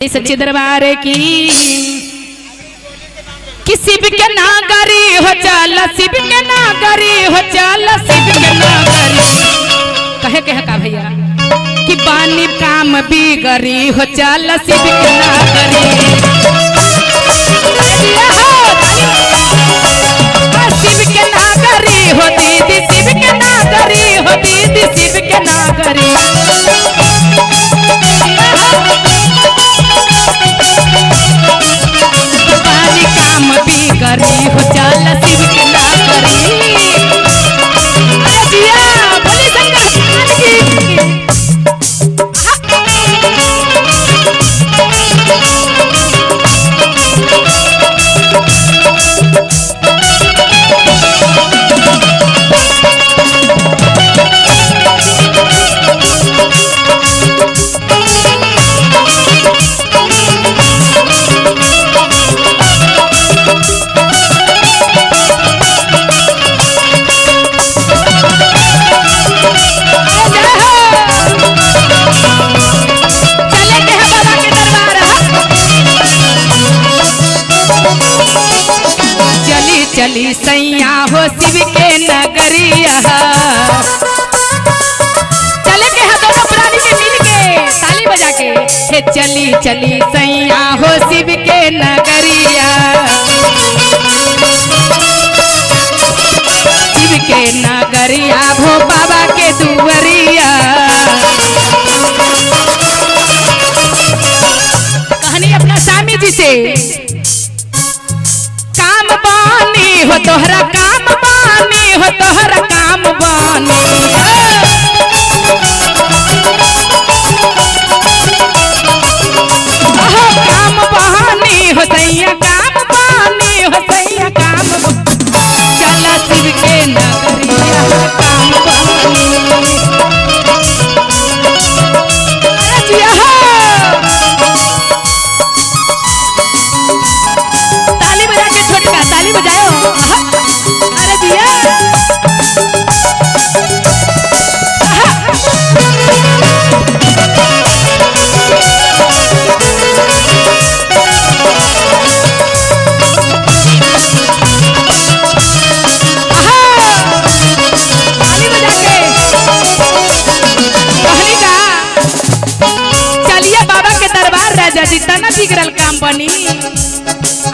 सच्चे दरबार की शिव के नागरी हो चल, शिव के नागरी हो चल, शिव के नागरी कहे कहे का भैया कि पानी काम बिगरी हो चल, शिव के नागरी शिव के नागरी हो दीदी, शिव के नागरी हो दीदी, शिव के नागरी करी हो चल, शिव के नागरी जिया भोले शंकर की चली सैया हो शिव के नगरिया, चले के है दोनों प्राणी के मिल के ताली बजा के हे चली चली सैया हो शिव के नगरिया, शिव के नगरिया भो बाबा के दुवरिया। कहानी अपना स्वामी जी से हो तोहरा काम बानी, हो तोहरा काम बानी, काम बहानी हो सैया, काम बानी हो सैया, काम चल शिव के नगरिया काम बहानी ताली बजा के छोटका ताली बजाओ अरे दिया ताली बजा के कहनी का चलिए बाबा के दरबार राजा जी तना बिगड़ल काम बनी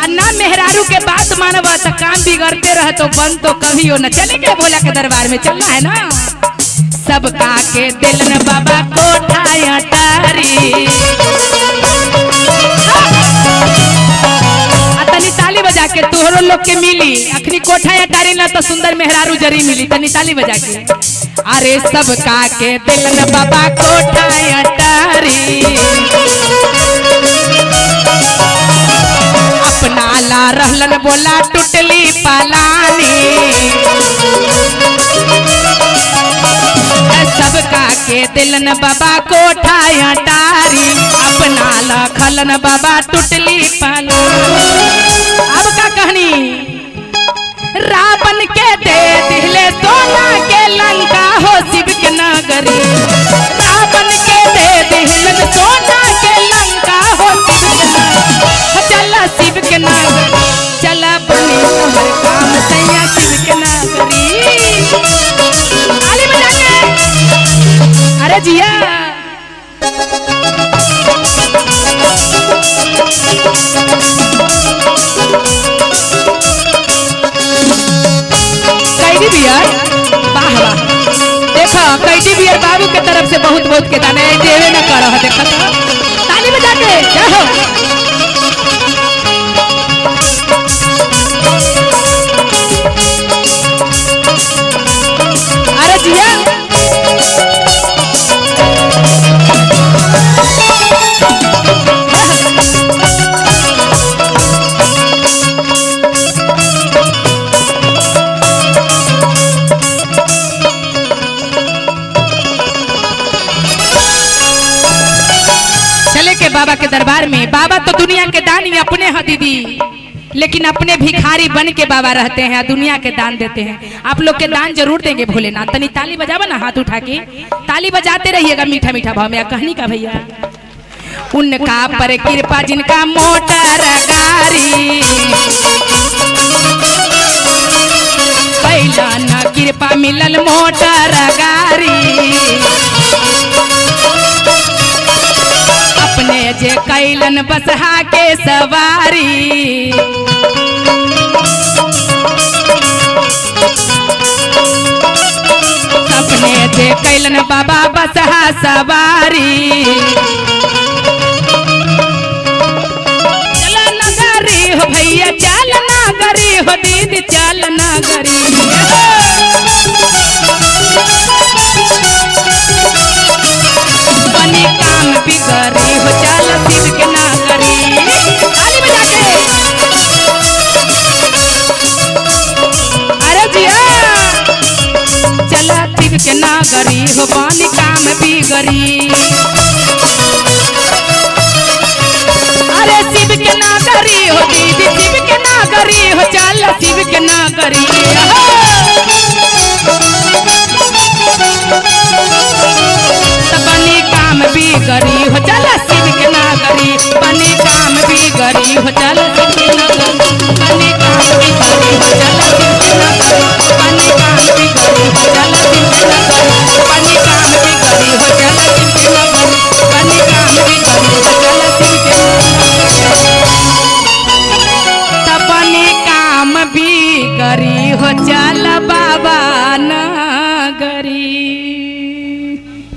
अन्ना मेहरारू के बात मानवा तो काम बिगड़ते रह तो बंद तो कभी हो न चले के भोला के दरबार में चलना है ना। सब का के दिल न बाबा कोठाया तारी तनी ताली बजा के तोहरो लोग के मिली अखनी कोठाया तारी ना तो सुंदर मेहरारू जरी मिली तनी ताली बजा के अरे सब का के दिल न बाबा कोठाया तारी अपना ला रहलन बोला टुटली पालानी सबका के दिलन बाबा कोठाया टारी अपना ला खलन बाबा टुटली पालानी। अब का कहानी रावण के दे दिले सोना के लंका हो शिव के नगरी, रावण के दे दिलन सोना के लंका हो शिव के नगरी चला शिव के नगरी चला बनी हर काम सैया शिव के नगरी ताली बजा के अरे जिया कैदी बियर वाह वाह देखो कैदी बियर बाबू के तरफ से बहुत बहुत के दाने देवे न करो देखो तो ताली बजा के जय हो अरे जिया चले के बाबा के दरबार में बाबा तो दुनिया के दानी अपने हैं दीदी, लेकिन अपने भिखारी बन के बाबा रहते हैं, दुनिया के दान देते हैं। आप लोग के दान जरूर देंगे भोलेनाथ। तनी ताली बजावा ना, हाथ उठा के ताली बजाते रहिएगा मीठा मीठा भाव में। कहनी का भैया उनका पर कृपा जिनका मोटर गारी कैला न कृपा मिलल मोटर गारी अपने जे कैलन बसहा के सवारी अपने जे कैलन बाबा बसहा सवारी चल नगरी हो भैया चल नगरी हो दीदी चल नगरी बनी काम बिगड़ी हो चल शिव के नगरी ताली बजा के अरे जिया चल शिव के नगरी हो बनी काम बिगड़ी अरे शिव के नगरी हो दीदी शिव के नगरी हो चल शिव के नगरी बनी काम बिगड़ी हो चल शिव के नगरी बनी काम बिगड़ी हो चल शिव के नगरी बनी काम बिगड़ी हो चल शिव के नगरी बनी काम बिगड़ी हो चल शिव के नगरी बनी काम बिगड़ी हो चल शिव के नगरी बनी काम बिगड़ी हो चल शिव के नगरी बनी काम बिगड़ी हो चल बाबा नगरी।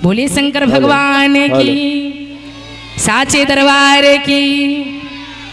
बोले शंकर भगवान की साचे दरबार की।